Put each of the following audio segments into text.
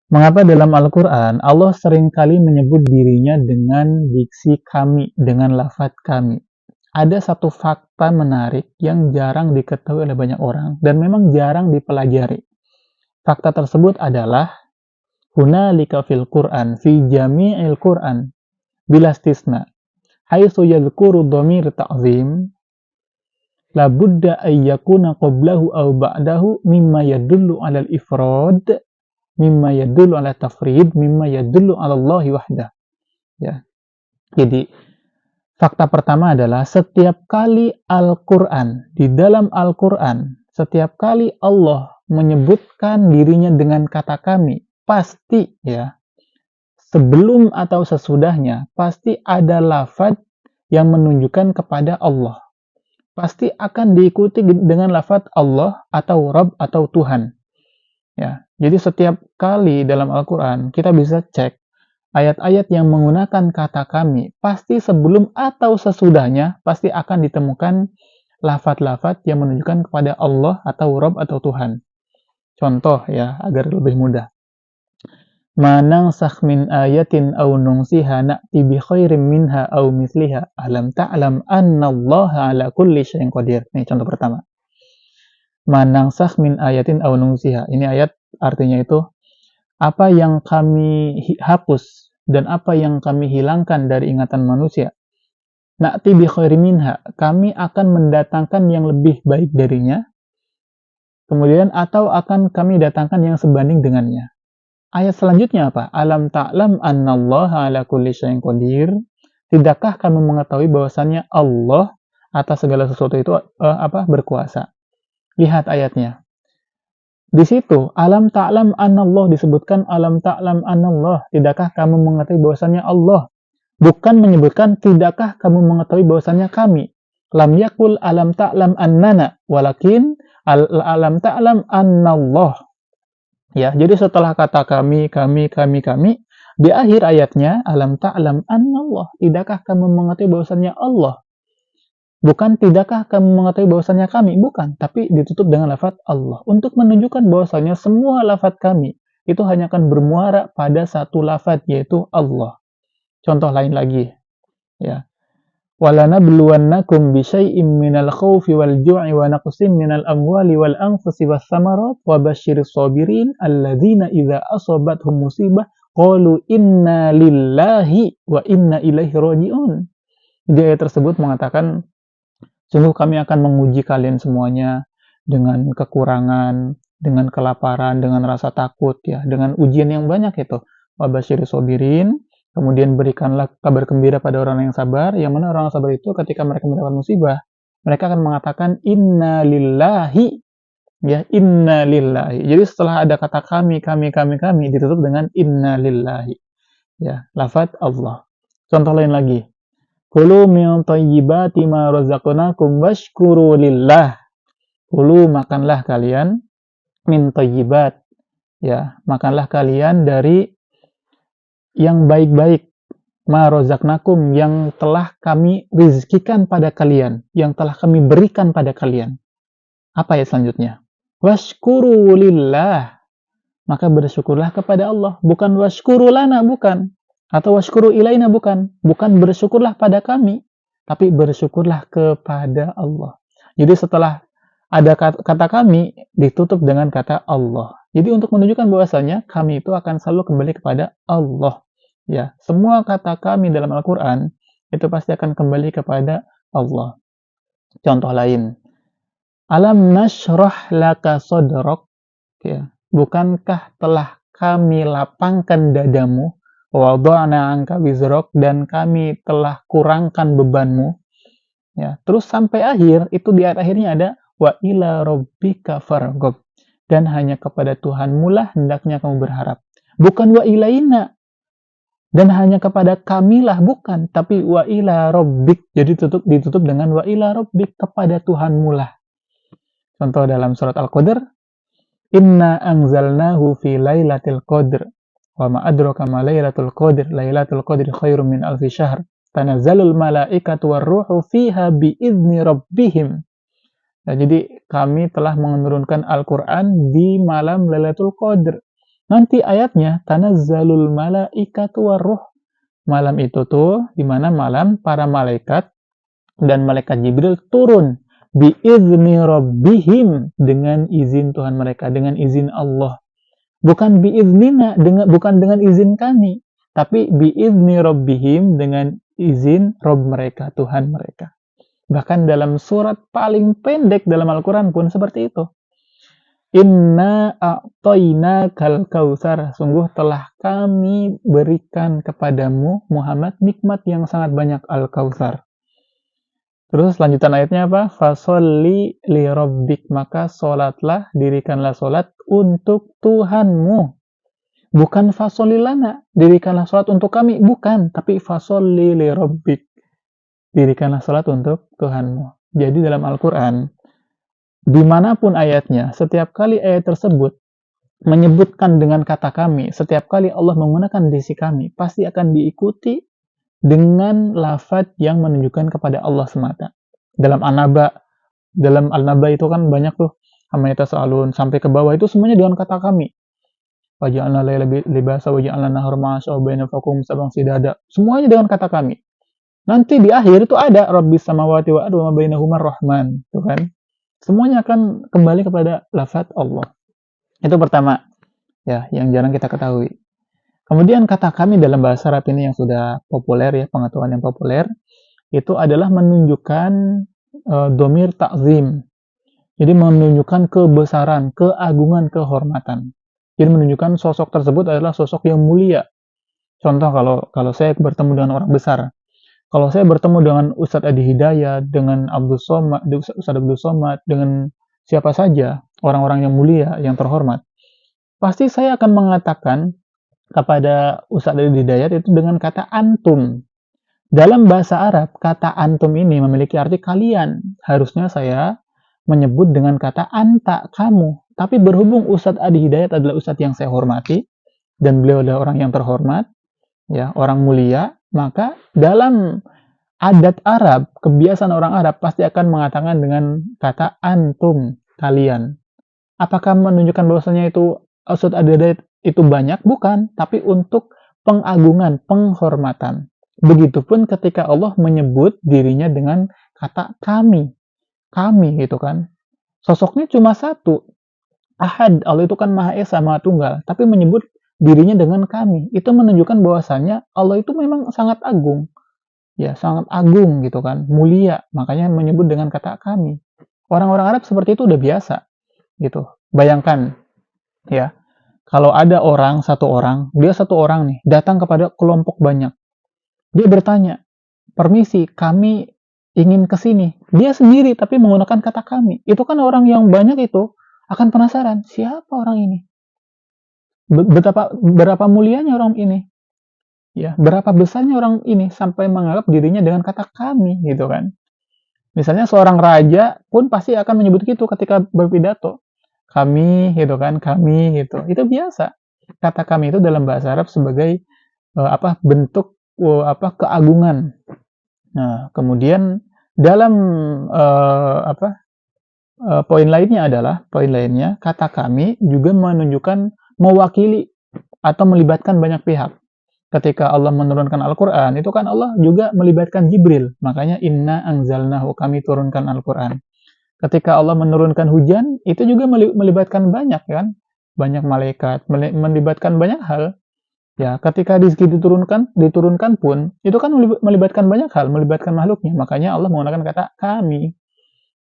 Mengapa dalam Al-Quran Allah seringkali menyebut dirinya dengan diksi kami, dengan lafadz kami? Ada satu fakta menarik yang jarang diketahui oleh banyak orang dan memang jarang dipelajari. Fakta tersebut adalah hunalika fil Qur'an fi jami'il Qur'an bila istisna haitsu yadhkuru dhamir ta'zim la budda ay yakuna qablahu aw ba'dahu mimma yadullu 'ala al-ifrad mimma yadullu 'ala tafrid mimma yadullu 'ala Allah wahdah. Ya. Jadi fakta pertama adalah setiap kali Al-Qur'an, di dalam Al-Qur'an, setiap kali Allah menyebutkan dirinya dengan kata kami, pasti ya, sebelum atau sesudahnya, pasti ada lafadz yang menunjukkan kepada Allah. Pasti akan diikuti dengan lafadz Allah atau Rabb atau Tuhan. Ya, jadi setiap kali dalam Al-Quran kita bisa cek ayat-ayat yang menggunakan kata kami, pasti sebelum atau sesudahnya pasti akan ditemukan lafadz-lafadz yang menunjukkan kepada Allah atau Rabb atau Tuhan. Contoh ya, agar lebih mudah. Ma nansakh min ayatin aw nunsiha na'ti bi khairin minha aw mithliha alam ta'lam annallaha ala kulli syai'in qadir. Ini contoh pertama. Ma nansakh min ayatin aw nunsiha. Ini ayat artinya itu apa yang kami hapus dan apa yang kami hilangkan dari ingatan manusia. Na'ti bi khairin minha. Kami akan mendatangkan yang lebih baik darinya. Kemudian atau akan kami datangkan yang sebanding dengannya. Ayat selanjutnya apa? Alam ta'lam annallaha ala kulli syai'in qadir. Tidakkah kamu mengetahui bahwasannya Allah atas segala sesuatu itu berkuasa? Lihat ayatnya. Di situ alam ta'lam anallah disebutkan alam ta'lam anallah. Tidakkah kamu mengetahui bahwasannya Allah? Bukan menyebutkan tidakkah kamu mengetahui bahwasannya kami. Lam yakul alam ta'lam annana walakin alam ta'lam anallah. Ya, jadi setelah kata kami, di akhir ayatnya alam ta'lam annallah, tidakkah kamu mengetahui bahwasannya Allah? Bukan tidakkah kamu mengetahui bahwasannya kami, bukan, tapi ditutup dengan lafadz Allah untuk menunjukkan bahwasannya semua lafadz kami itu hanya akan bermuara pada satu lafadz yaitu Allah. Contoh lain lagi, ya. وَلَنَبْلُوَنَّكُمْ بِشَيْءٍ مِّنَ الْخَوْفِ وَالْجُوعِ وَنَقْصٍ مِّنَ الْأَمْوَالِ وَالْأَنفُسِ وَالثَّمَرَاتِ وَبَشِّرِ الصَّابِرِينَ الَّذِينَ إِذَا أَصَابَتْهُمْ مُصِيبَةٌ قَالُوا إِنَّا لِلَّهِ وَإِنَّا إِلَيْهِ رَاجِعُونَ. Jadi ayat tersebut mengatakan, sungguh kami akan menguji kalian semuanya dengan kekurangan, dengan kelaparan, dengan rasa takut, ya, dengan ujian yang banyak itu. وَبَشِّرِ الصَّابِرِينَ. Kemudian berikanlah kabar gembira pada orang yang sabar, yang mana orang sabar itu ketika mereka mendapat musibah, mereka akan mengatakan inna lillahi, ya, inna lillahi. Jadi setelah ada kata kami ditutup dengan inna lillahi. Ya, lafadz Allah. Contoh lain lagi. Kulu min thayyibati ma razaqnakum washkuru lillah. Kulu, makanlah kalian, min thayyibat. Ya, makanlah kalian dari yang baik-baik, ma rozaknakum, yang telah kami rizkikan pada kalian, yang telah kami berikan pada kalian. Apa ayat selanjutnya? Washkuru lillah, maka bersyukurlah kepada Allah, bukan washkuru lana, bukan, atau washkuru ilaina, bukan bersyukurlah pada kami, tapi bersyukurlah kepada Allah. Jadi setelah ada kata kami ditutup dengan kata Allah. Jadi untuk menunjukkan bahwasanya kami itu akan selalu kembali kepada Allah. Ya, semua kata kami dalam Al-Quran itu pasti akan kembali kepada Allah. Contoh lain, alam nashrah laka sodrok, ya, bukankah telah kami lapangkan dadamu, wada'na anka wizrok, dan kami telah kurangkan bebanmu. Ya, terus sampai akhir, itu di ayat akhirnya ada wa ila rabbika farghab, dan hanya kepada Tuhanmu lah hendaknya kamu berharap. Bukan wa ilaina, dan hanya kepada kamilah, bukan, tapi wa ila rabbik. Jadi ditutup dengan wa ila rabbik, kepada Tuhanmu lah. Contoh dalam surat Al-Qadr, inna anzalnahu fi lailatul qadr wa ma adraka ma lailatul qadr, lailatul qadri khairum min alfi syahr, tanazzalul malaikatu warruhu fiha biizni rabbihim. Nah, jadi kami telah menurunkan Al-Quran di malam Lailatul Qadr, Nanti ayatnya tanazzalul malaikatu warruh. Malam itu tuh di mana malam para malaikat dan malaikat Jibril turun biizni rabbihim, dengan izin Tuhan mereka, dengan izin Allah. Bukan biiznina, bukan dengan izin kami, tapi biizni rabbihim, dengan izin Rabb mereka, Tuhan mereka. Bahkan dalam surat paling pendek dalam Al-Quran pun seperti itu. Inna a'tainakal kautsar, sungguh telah kami berikan kepadamu Muhammad nikmat yang sangat banyak, al-kautsar. Terus lanjutan ayatnya apa? Fasholli li rabbik, maka solatlah, dirikanlah solat untuk Tuhanmu. Bukan fasholli lana, dirikanlah solat untuk kami, bukan, tapi fasholli li rabbik, dirikanlah solat untuk Tuhanmu. Jadi dalam Al-Quran, dimanapun ayatnya, setiap kali ayat tersebut menyebutkan dengan kata kami, setiap kali Allah menggunakan diksi kami, pasti akan diikuti dengan lafaz yang menunjukkan kepada Allah semata. Dalam Al-Naba itu kan banyak tuh, Amma yatasaalun sampai ke bawah itu semuanya dengan kata kami. Waja'alna laila libasa waja'alna nahara ma'asya wa baina fakum sabang sidada. Semuanya dengan kata kami. Nanti di akhir itu ada Rabbis samawati wa ardu wa bainahuma rahman, tuh kan? Semuanya akan kembali kepada lafaz Allah. Itu pertama, ya, yang jarang kita ketahui. Kemudian kata kami dalam bahasa Arab ini yang sudah populer, ya, pengetahuan yang populer, itu adalah menunjukkan domir ta'zim. Jadi menunjukkan kebesaran, keagungan, kehormatan. Jadi menunjukkan sosok tersebut adalah sosok yang mulia. Contoh kalau saya bertemu dengan orang besar, kalau saya bertemu dengan Ustadz Adi Hidayat, dengan Ustadz Abdul Somad, dengan siapa saja orang-orang yang mulia, yang terhormat, pasti saya akan mengatakan kepada Ustadz Adi Hidayat itu dengan kata antum. Dalam bahasa Arab, kata antum ini memiliki arti kalian. Harusnya saya menyebut dengan kata anta, kamu. Tapi berhubung Ustadz Adi Hidayat adalah Ustadz yang saya hormati, dan beliau adalah orang yang terhormat, ya, orang mulia, maka dalam adat Arab, kebiasaan orang Arab pasti akan mengatakan dengan kata antum, kalian. Apakah menunjukkan bahwasanya itu Ustadz Adi Hidayat itu banyak? Bukan, tapi untuk pengagungan, penghormatan. Begitupun ketika Allah menyebut dirinya dengan kata kami gitu kan. Sosoknya cuma satu, Ahad, Allah itu kan Maha Esa, Maha Tunggal, tapi menyebut dirinya dengan kami. Itu menunjukkan bahwasanya Allah itu memang sangat agung. Ya, sangat agung gitu kan, mulia, makanya menyebut dengan kata kami. Orang-orang Arab seperti itu udah biasa gitu. Bayangkan ya, kalau ada satu orang nih datang kepada kelompok banyak. Dia bertanya, "Permisi, kami ingin ke sini." Dia sendiri tapi menggunakan kata kami. Itu kan orang yang banyak itu akan penasaran, siapa orang ini? Berapa mulianya orang ini? Ya, berapa besarnya orang ini sampai menganggap dirinya dengan kata kami gitu kan. Misalnya seorang raja pun pasti akan menyebut gitu ketika berpidato. Kami gitu kan, kami gitu. Itu biasa. Kata kami itu dalam bahasa Arab sebagai bentuk keagungan. Nah, kemudian dalam poin lainnya kata kami juga menunjukkan mewakili atau melibatkan banyak pihak. Ketika Allah menurunkan Al-Quran, itu kan Allah juga melibatkan Jibril. Makanya inna anzalnahu, kami turunkan Al-Quran. Ketika Allah menurunkan hujan, itu juga melibatkan banyak kan, banyak malaikat, melibatkan banyak hal. Ya, ketika rizki diturunkan pun, itu kan melibatkan banyak hal, melibatkan makhluknya. Makanya Allah menggunakan kata kami.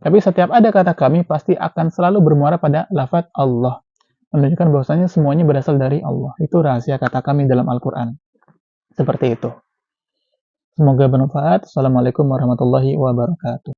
Tapi setiap ada kata kami, pasti akan selalu bermuara pada lafaz Allah. Menunjukkan bahwasanya semuanya berasal dari Allah. Itu rahasia kata kami dalam Al-Quran. Seperti itu. Semoga bermanfaat. Assalamualaikum warahmatullahi wabarakatuh.